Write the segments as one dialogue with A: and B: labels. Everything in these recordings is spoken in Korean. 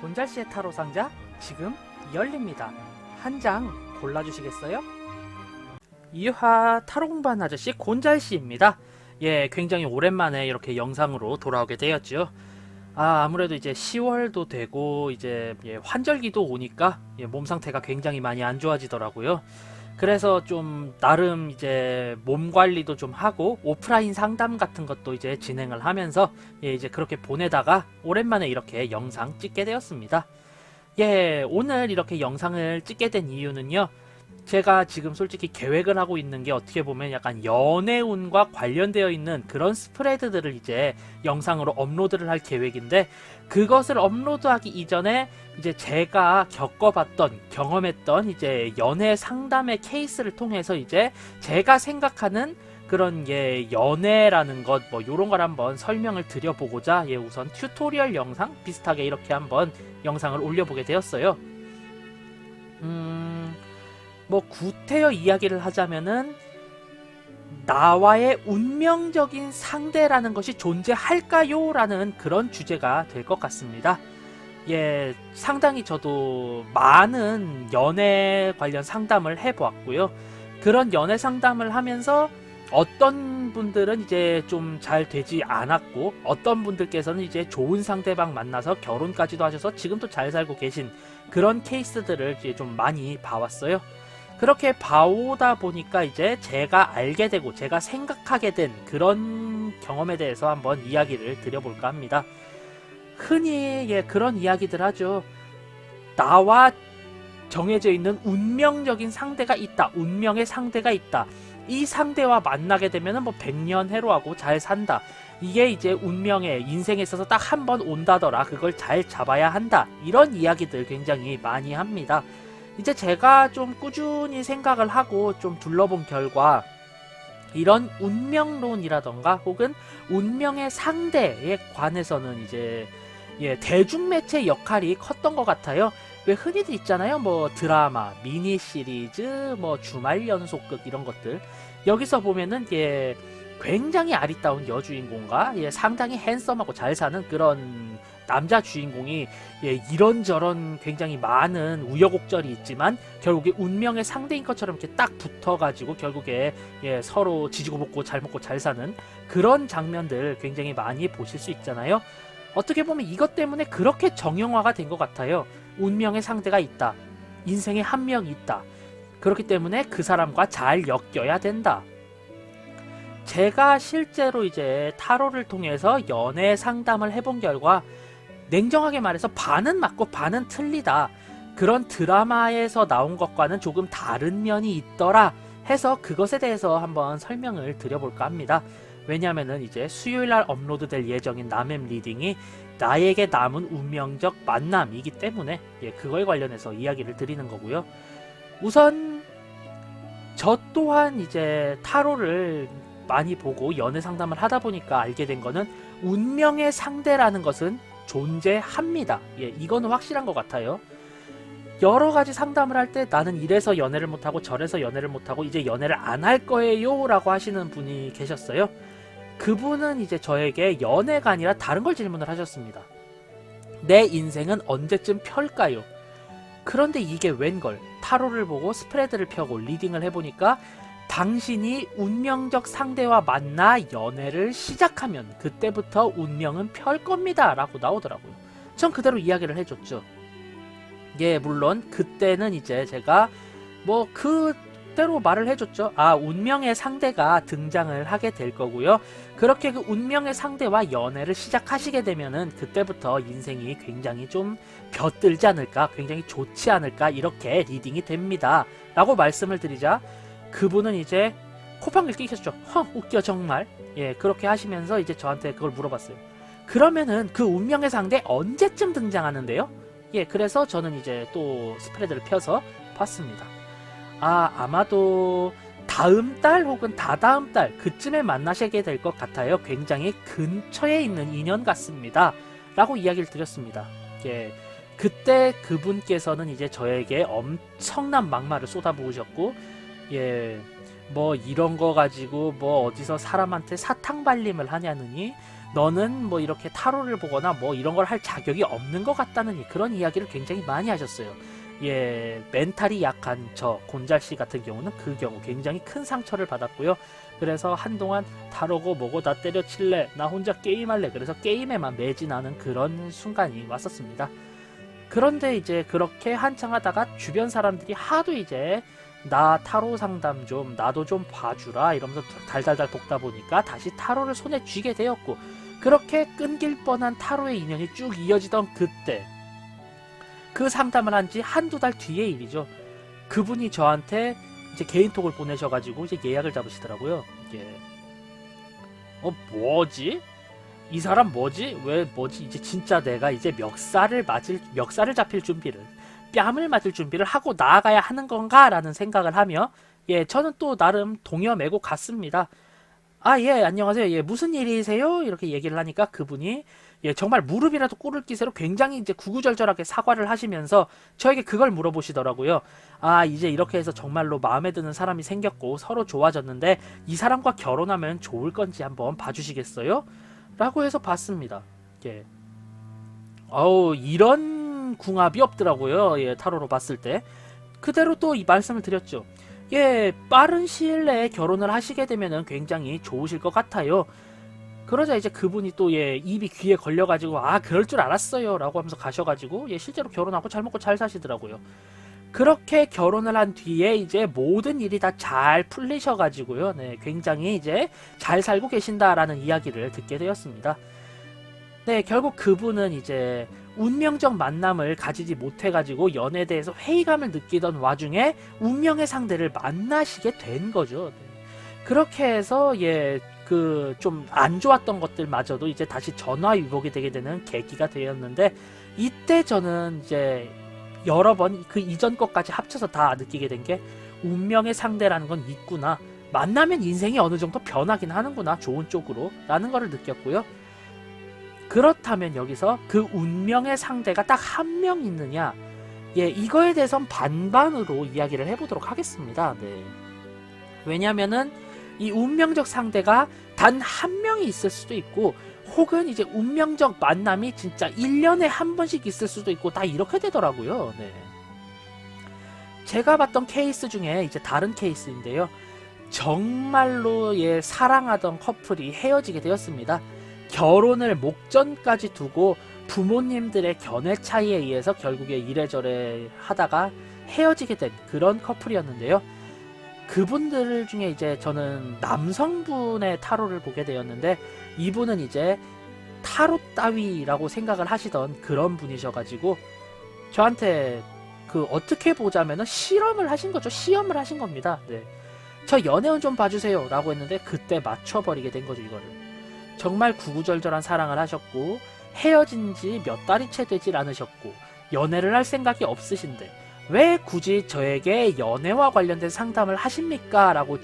A: 곤잘씨의 타로 상자 지금 열립니다. 한 장 골라주시겠어요? 이화 타로 공부하는 아저씨 곤잘씨입니다. 예, 굉장히 오랜만에 이렇게 영상으로 돌아오게 되었죠. 아무래도 이제 10월도 되고 이제 환절기도 오니까 몸 상태가 굉장히 많이 안 좋아지더라고요. 그래서 좀 나름 이제 몸 관리도 좀 하고 오프라인 상담 같은 것도 이제 진행을 하면서 이제 그렇게 보내다가 오랜만에 이렇게 영상 찍게 되었습니다. 오늘 이렇게 영상을 찍게 된 이유는요. 제가 지금 솔직히 계획을 하고 있는 게 어떻게 보면 약간 연애운과 관련되어 있는 그런 스프레드들을 이제 영상으로 업로드를 할 계획인데, 그것을 업로드하기 이전에 이제 제가 겪어봤던 경험했던 이제 연애 상담의 케이스를 통해서 이제 제가 생각하는 그런 연애라는 것 뭐 요런 걸 한번 설명을 드려보고자 우선 튜토리얼 영상 비슷하게 이렇게 한번 영상을 올려보게 되었어요. 뭐 구태여 이야기를 하자면은 나와의 운명적인 상대라는 것이 존재할까요? 라는 그런 주제가 될 것 같습니다. 상당히 저도 많은 연애 관련 상담을 해보았고요. 그런 연애 상담을 하면서 어떤 분들은 이제 좀 잘 되지 않았고, 어떤 분들께서는 이제 좋은 상대방 만나서 결혼까지도 하셔서 지금도 잘 살고 계신 그런 케이스들을 이제 좀 많이 봐왔어요. 그렇게 봐오다 보니까 이제 제가 알게 되고 제가 생각하게 된 그런 경험에 대해서 한번 이야기를 드려볼까 합니다. 흔히 그런 이야기들 하죠. 나와 정해져 있는 운명적인 상대가 있다. 운명의 상대가 있다. 이 상대와 만나게 되면 뭐 백년해로하고 잘 산다. 이게 이제 운명의 인생에 있어서 딱 한 번 온다더라. 그걸 잘 잡아야 한다. 이런 이야기들 굉장히 많이 합니다. 이제 제가 좀 꾸준히 생각을 하고 좀 둘러본 결과 이런 운명론이라던가 혹은 운명의 상대에 관해서는 이제 대중매체 역할이 컸던 것 같아요. 왜 흔히들 있잖아요. 뭐 드라마, 미니 시리즈, 뭐 주말 연속극 이런 것들. 여기서 보면은 굉장히 아리따운 여주인공과 상당히 핸섬하고 잘 사는 그런 남자 주인공이 이런저런 굉장히 많은 우여곡절이 있지만 결국에 운명의 상대인 것처럼 이렇게 딱 붙어가지고 결국에 서로 지지고 볶고 잘 먹고 잘 사는 그런 장면들 굉장히 많이 보실 수 있잖아요. 어떻게 보면 이것 때문에 그렇게 정형화가 된 것 같아요. 운명의 상대가 있다. 인생에 한 명이 있다. 그렇기 때문에 그 사람과 잘 엮여야 된다. 제가 실제로 이제 타로를 통해서 연애 상담을 해본 결과 냉정하게 말해서 반은 맞고 반은 틀리다. 그런 드라마에서 나온 것과는 조금 다른 면이 있더라 해서 그것에 대해서 한번 설명을 드려볼까 합니다. 왜냐하면은 이제 수요일날 업로드될 예정인 남의 리딩이 나에게 남은 운명적 만남이기 때문에 그거에 관련해서 이야기를 드리는 거고요. 우선 저 또한 이제 타로를 많이 보고 연애 상담을 하다 보니까 알게 된 거는 운명의 상대라는 것은 존재합니다. 이거는 확실한 것 같아요. 여러 가지 상담을 할 때 나는 이래서 연애를 못하고 저래서 연애를 못하고 이제 연애를 안 할 거예요 라고 하시는 분이 계셨어요. 그분은 이제 저에게 연애가 아니라 다른 걸 질문을 하셨습니다. 내 인생은 언제쯤 펼까요? 그런데 이게 웬걸? 타로를 보고 스프레드를 펴고 리딩을 해보니까 당신이 운명적 상대와 만나 연애를 시작하면 그때부터 운명은 펼 겁니다 라고 나오더라고요. 전 그대로 이야기를 해줬죠. 물론 그때는 이제 제가 뭐 그대로 말을 해줬죠. 운명의 상대가 등장을 하게 될 거고요. 그렇게 그 운명의 상대와 연애를 시작하시게 되면은 그때부터 인생이 굉장히 좀 벼들지 않을까, 굉장히 좋지 않을까, 이렇게 리딩이 됩니다 라고 말씀을 드리자 그분은 이제 코방을 끼셨죠. 웃겨 정말. 그렇게 하시면서 이제 저한테 그걸 물어봤어요. 그러면은 그 운명의 상대 언제쯤 등장하는데요? 그래서 저는 이제 또 스프레드를 펴서 봤습니다. 아마도 다음 달 혹은 다다음 달 그쯤에 만나시게 될 것 같아요. 굉장히 근처에 있는 인연 같습니다 라고 이야기를 드렸습니다. 그때 그분께서는 이제 저에게 엄청난 막말을 쏟아부으셨고 뭐 이런 거 가지고 뭐 어디서 사람한테 사탕 발림을 하냐느니 너는 뭐 이렇게 타로를 보거나 뭐 이런 걸 할 자격이 없는 것 같다느니 그런 이야기를 굉장히 많이 하셨어요. 예, 멘탈이 약한 저 곤잘씨 같은 경우는 그 경우 굉장히 큰 상처를 받았고요. 그래서 한동안 타로고 뭐고 다 때려칠래, 나 혼자 게임할래, 그래서 게임에만 매진하는 그런 순간이 왔었습니다. 그런데 이제 그렇게 한창 하다가 주변 사람들이 하도 이제 나 타로 상담 좀 나도 좀 봐주라 이러면서 달달달 볶다 보니까 다시 타로를 손에 쥐게 되었고, 그렇게 끊길 뻔한 타로의 인연이 쭉 이어지던 그때 그 상담을 한 지 한두 달 뒤의 일이죠. 그분이 저한테 이제 개인톡을 보내셔가지고 이제 예약을 잡으시더라고요. 이게 뭐지? 이 사람 뭐지? 왜 뭐지? 이제 진짜 내가 이제 멱살을 잡힐 준비를, 뺨을 맞을 준비를 하고 나아가야 하는 건가라는 생각을 하며, 예, 저는 또 나름 동여매고 갔습니다. 아, 예, 안녕하세요. 예, 무슨 일이세요? 이렇게 얘기를 하니까 그분이, 예, 정말 무릎이라도 꿇을 기세로 굉장히 이제 구구절절하게 사과를 하시면서 저에게 그걸 물어보시더라고요. 아, 이제 이렇게 해서 정말로 마음에 드는 사람이 생겼고 서로 좋아졌는데 이 사람과 결혼하면 좋을 건지 한번 봐주시겠어요? 라고 해서 봤습니다. 예. 이런 궁합이 없더라고요. 예, 타로로 봤을 때. 그대로 또 이 말씀을 드렸죠. 예, 빠른 시일 내에 결혼을 하시게 되면은 굉장히 좋으실 것 같아요. 그러자 이제 그분이 또, 예, 입이 귀에 걸려가지고, 아, 그럴 줄 알았어요. 라고 하면서 가셔가지고, 예, 실제로 결혼하고 잘 먹고 잘 사시더라고요. 그렇게 결혼을 한 뒤에 이제 모든 일이 다 잘 풀리셔가지고요. 네, 굉장히 이제 잘 살고 계신다라는 이야기를 듣게 되었습니다. 네, 결국 그분은 이제 운명적 만남을 가지지 못해가지고 연애에 대해서 회의감을 느끼던 와중에 운명의 상대를 만나시게 된 거죠. 네. 그렇게 해서, 예, 그 좀 안 좋았던 것들마저도 이제 다시 전화위복이 되게 되는 계기가 되었는데, 이때 저는 이제 여러 번 그 이전 것까지 합쳐서 다 느끼게 된 게, 운명의 상대라는 건 있구나, 만나면 인생이 어느 정도 변하긴 하는구나, 좋은 쪽으로 라는 거를 느꼈고요. 그렇다면 여기서 그 운명의 상대가 딱 한 명 있느냐, 예, 이거에 대해선 반반으로 이야기를 해보도록 하겠습니다. 네. 왜냐면은 이 운명적 상대가 단 한 명이 있을 수도 있고, 혹은 이제 운명적 만남이 진짜 1년에 한 번씩 있을 수도 있고, 다 이렇게 되더라고요. 네. 제가 봤던 케이스 중에 이제 다른 케이스인데요. 정말로, 예, 사랑하던 커플이 헤어지게 되었습니다. 결혼을 목전까지 두고 부모님들의 견해 차이에 의해서 결국에 이래저래 하다가 헤어지게 된 그런 커플이었는데요. 그분들 중에 이제 저는 남성분의 타로를 보게 되었는데, 이분은 이제 타로 따위라고 생각을 하시던 그런 분이셔가지고 저한테 그 어떻게 보자면은 실험을 하신 거죠. 시험을 하신 겁니다. 네. 저 연애운 좀 봐주세요 라고 했는데 그때 맞춰버리게 된 거죠. 이거를 정말 구구절절한 사랑을 하셨고 헤어진 지 몇 달이 채 되질 않으셨고 연애를 할 생각이 없으신데 왜 굳이 저에게 연애와 관련된 상담을 하십니까? 라고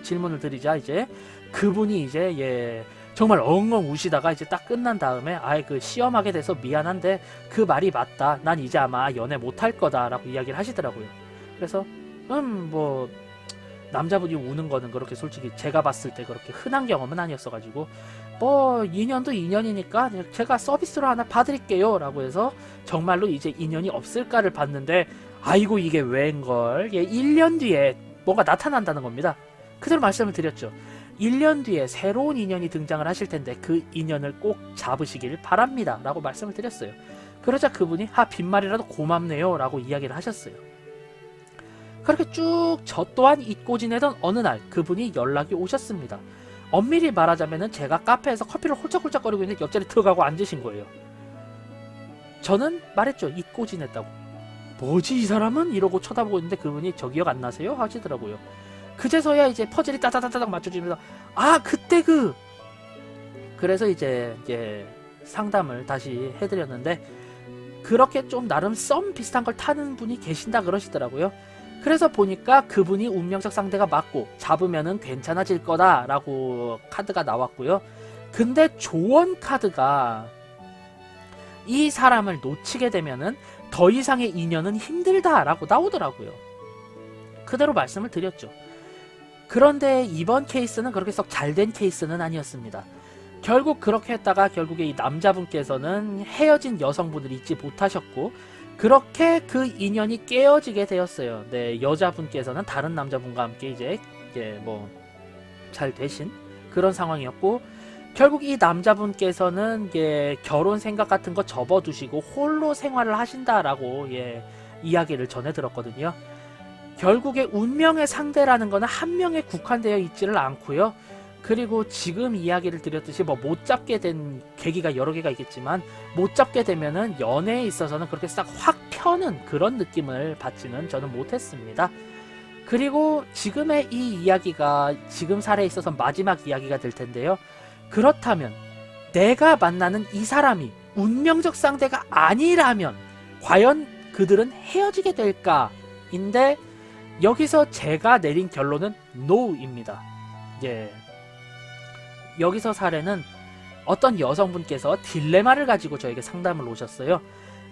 A: 질문을 드리자 이제 그분이 이제, 예, 정말 엉엉 우시다가 이제 딱 끝난 다음에 아예 그 시험하게 돼서 미안한데 그 말이 맞다. 난 이제 아마 연애 못할 거다 라고 이야기를 하시더라고요. 그래서 뭐 남자분이 우는 거는 그렇게 솔직히 제가 봤을 때 그렇게 흔한 경험은 아니었어가지고 뭐 2년도 2년이니까 제가 서비스로 하나 봐드릴게요 라고 해서 정말로 이제 인연이 없을까를 봤는데 아이고 이게 웬걸, 예, 1년 뒤에 뭔가 나타난다는 겁니다. 그대로 말씀을 드렸죠. 1년 뒤에 새로운 인연이 등장을 하실 텐데 그 인연을 꼭 잡으시길 바랍니다 라고 말씀을 드렸어요. 그러자 그분이 빈말이라도 고맙네요 라고 이야기를 하셨어요. 그렇게 쭉 저 또한 잊고 지내던 어느 날 그분이 연락이 오셨습니다. 엄밀히 말하자면은 제가 카페에서 커피를 홀짝홀짝거리고 있는데 옆자리 들어가고 앉으신 거예요. 저는 말했죠. 잊고 지냈다고. 뭐지 이 사람은? 이러고 쳐다보고 있는데 그분이 저 기억 안 나세요? 하시더라고요. 그제서야 이제 퍼즐이 따다다닥 맞춰지면서 그때 그래서 이제 상담을 다시 해드렸는데 그렇게 좀 나름 썸 비슷한 걸 타는 분이 계신다 그러시더라고요. 그래서 보니까 그분이 운명적 상대가 맞고 잡으면은 괜찮아질 거다라고 카드가 나왔고요. 근데 조언 카드가 이 사람을 놓치게 되면은 더 이상의 인연은 힘들다라고 나오더라고요. 그대로 말씀을 드렸죠. 그런데 이번 케이스는 그렇게 썩 잘된 케이스는 아니었습니다. 결국 그렇게 했다가 결국에 이 남자분께서는 헤어진 여성분을 잊지 못하셨고 그렇게 그 인연이 깨어지게 되었어요. 네, 여자분께서는 다른 남자분과 함께 이제 뭐 잘 되신 그런 상황이었고 결국 이 남자분께서는 결혼 생각 같은 거 접어두시고 홀로 생활을 하신다라고 이야기를 전해 들었거든요. 결국에 운명의 상대라는 거는 한 명에 국한되어 있지를 않고요. 그리고 지금 이야기를 드렸듯이 뭐 못 잡게 된 계기가 여러 개가 있겠지만 못 잡게 되면은 연애에 있어서는 그렇게 싹 확 펴는 그런 느낌을 받지는 저는 못했습니다. 그리고 지금의 이 이야기가 지금 사례에 있어서 마지막 이야기가 될 텐데요. 그렇다면 내가 만나는 이 사람이 운명적 상대가 아니라면 과연 그들은 헤어지게 될까인데 여기서 제가 내린 결론은 NO입니다. 여기서 사례는 어떤 여성분께서 딜레마를 가지고 저에게 상담을 오셨어요.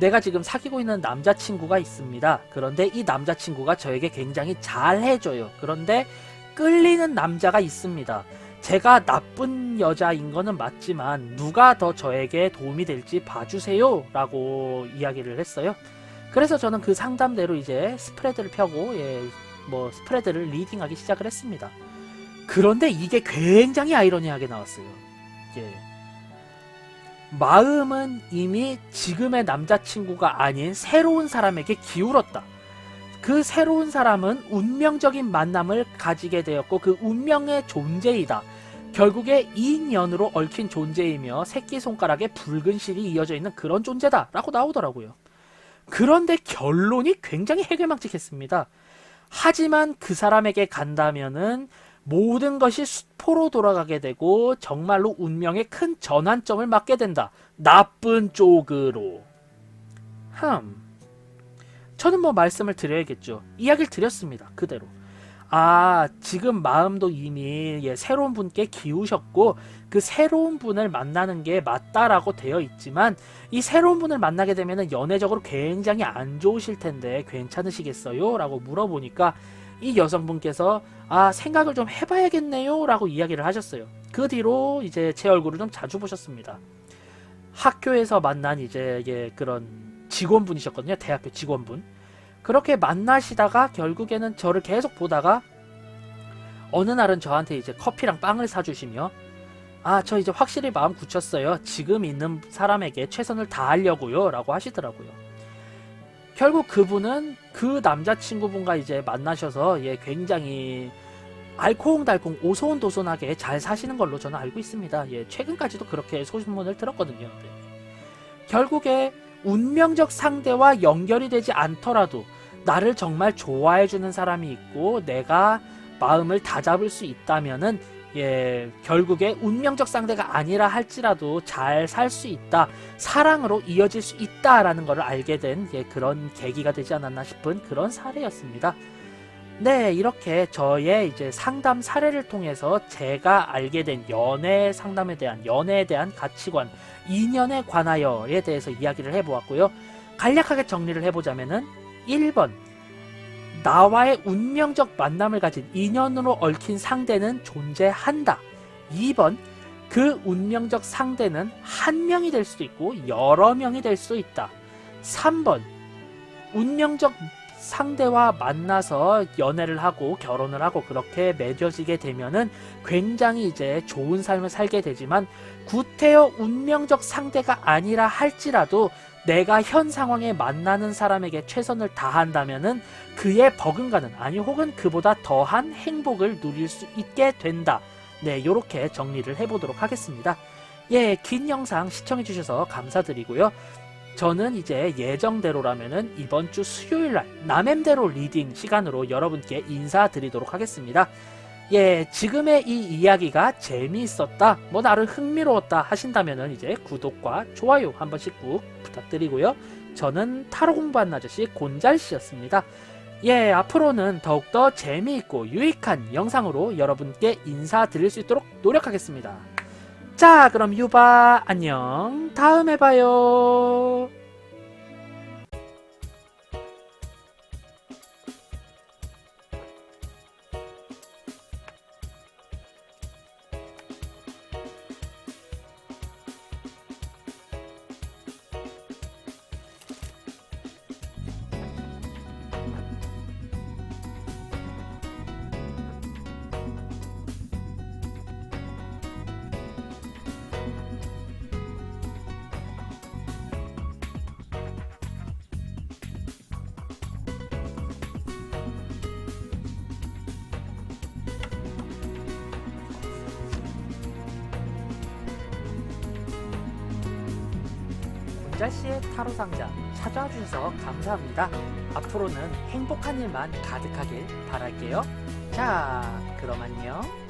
A: 내가 지금 사귀고 있는 남자친구가 있습니다. 그런데 이 남자친구가 저에게 굉장히 잘해줘요. 그런데 끌리는 남자가 있습니다. 제가 나쁜 여자인 거는 맞지만 누가 더 저에게 도움이 될지 봐주세요 라고 이야기를 했어요. 그래서 저는 그 상담대로 이제 스프레드를 펴고 뭐 스프레드를 리딩하기 시작을 했습니다. 그런데 이게 굉장히 아이러니하게 나왔어요. 마음은 이미 지금의 남자친구가 아닌 새로운 사람에게 기울었다. 그 새로운 사람은 운명적인 만남을 가지게 되었고 그 운명의 존재이다. 결국에 인연으로 얽힌 존재이며 새끼손가락에 붉은 실이 이어져 있는 그런 존재다 라고 나오더라고요. 그런데 결론이 굉장히 해괴망측했습니다. 하지만 그 사람에게 간다면은 모든 것이 수포로 돌아가게 되고 정말로 운명의 큰 전환점을 맞게 된다. 나쁜 쪽으로. 저는 뭐 말씀을 드려야겠죠. 이야기를 드렸습니다. 그대로. 지금 마음도 이미 새로운 분께 기우셨고 그 새로운 분을 만나는 게 맞다라고 되어 있지만 이 새로운 분을 만나게 되면 연애적으로 굉장히 안 좋으실 텐데 괜찮으시겠어요? 라고 물어보니까 이 여성분께서 생각을 좀 해봐야겠네요 라고 이야기를 하셨어요. 그 뒤로 이제 제 얼굴을 좀 자주 보셨습니다. 학교에서 만난 이제 그런 직원분이셨거든요. 대학교 직원분. 그렇게 만나시다가 결국에는 저를 계속 보다가 어느 날은 저한테 이제 커피랑 빵을 사주시며 저 이제 확실히 마음 굳혔어요. 지금 있는 사람에게 최선을 다하려고요 라고 하시더라고요. 결국 그분은 그 남자친구분과 이제 만나셔서 굉장히 알콩달콩 오손도손하게 잘 사시는 걸로 저는 알고 있습니다. 최근까지도 그렇게 소문을 들었거든요. 결국에 운명적 상대와 연결이 되지 않더라도 나를 정말 좋아해주는 사람이 있고 내가 마음을 다잡을 수 있다면은 결국에 운명적 상대가 아니라 할지라도 잘 살 수 있다. 사랑으로 이어질 수 있다라는 것을 알게 된 그런 계기가 되지 않았나 싶은 그런 사례였습니다. 네, 이렇게 저의 이제 상담 사례를 통해서 제가 알게 된 연애 상담에 대한 연애에 대한 가치관, 인연에 관하여에 대해서 이야기를 해보았고요. 간략하게 정리를 해보자면은 1번 나와의 운명적 만남을 가진 인연으로 얽힌 상대는 존재한다. 2번 그 운명적 상대는 한 명이 될 수도 있고 여러 명이 될 수도 있다. 3번 운명적 상대와 만나서 연애를 하고 결혼을 하고 그렇게 맺어지게 되면은 굉장히 이제 좋은 삶을 살게 되지만 구태여 운명적 상대가 아니라 할지라도 내가 현 상황에 만나는 사람에게 최선을 다한다면은 그의 버금가는 혹은 그보다 더한 행복을 누릴 수 있게 된다. 네, 요렇게 정리를 해보도록 하겠습니다. 긴 영상 시청해주셔서 감사드리고요. 저는 이제 예정대로라면은 이번 주 수요일날 남엠대로 리딩 시간으로 여러분께 인사드리도록 하겠습니다. 지금의 이 이야기가 재미있었다, 뭐 나름 흥미로웠다 하신다면은 이제 구독과 좋아요 한 번씩 꾹 부탁드리고요. 저는 타로 공부하는 아저씨 곤잘씨였습니다. 앞으로는 더욱더 재미있고 유익한 영상으로 여러분께 인사드릴 수 있도록 노력하겠습니다. 자, 그럼 유바 안녕. 다음에 봐요. 금자씨의 타로 상자 찾아와 주셔서 감사합니다. 앞으로는 행복한 일만 가득하길 바랄게요. 자, 그럼 안녕.